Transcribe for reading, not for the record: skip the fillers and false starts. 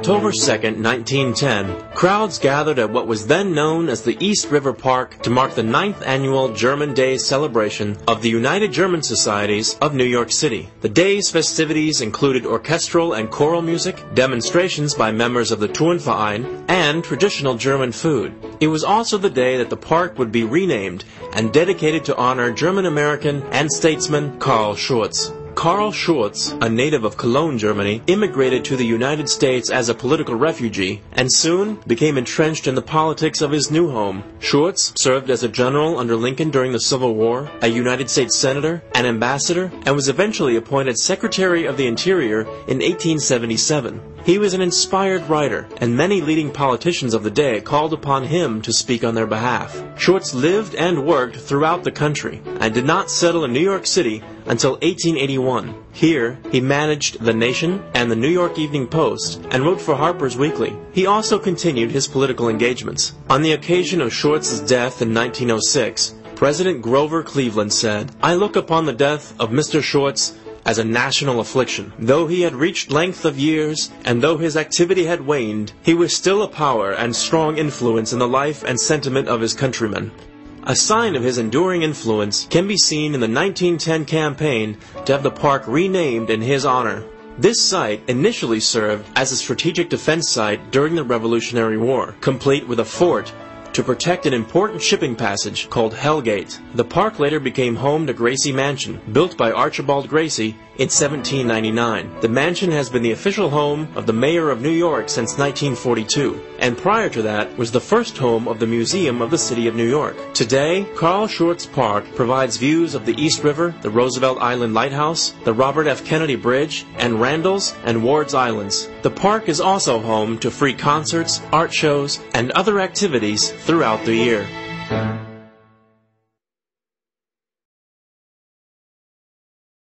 October 2, 1910, crowds gathered at what was then known as the East River Park to mark the 9th annual German Days celebration of the United German Societies of New York City. The day's festivities included orchestral and choral music, demonstrations by members of the Turnverein, and traditional German food. It was also the day that the park would be renamed and dedicated to honor German-American and statesman Karl Schurz. Karl Schurz, a native of Cologne, Germany, immigrated to the United States as a political refugee and soon became entrenched in the politics of his new home. Schurz served as a general under Lincoln during the Civil War, a United States senator, an ambassador, and was eventually appointed Secretary of the Interior in 1877. He was an inspired writer, and many leading politicians of the day called upon him to speak on their behalf. Schurz lived and worked throughout the country and did not settle in New York City until 1881. Here, he managed The Nation and the New York Evening Post and wrote for Harper's Weekly. He also continued his political engagements. On the occasion of Schurz's death in 1906, President Grover Cleveland said, "I look upon the death of Mr. Schurz as a national affliction. Though he had reached length of years, and though his activity had waned, he was still a power and strong influence in the life and sentiment of his countrymen." A sign of his enduring influence can be seen in the 1910 campaign to have the park renamed in his honor. This site initially served as a strategic defense site during the Revolutionary War, complete with a fort to protect an important shipping passage called Hell Gate. The park later became home to Gracie Mansion, built by Archibald Gracie in 1799. The mansion has been the official home of the Mayor of New York since 1942, and prior to that was the first home of the Museum of the City of New York. Today, Karl Schurz Park provides views of the East River, the Roosevelt Island Lighthouse, the Robert F. Kennedy Bridge, and Randall's and Ward's Islands. The park is also home to free concerts, art shows, and other activities throughout the year.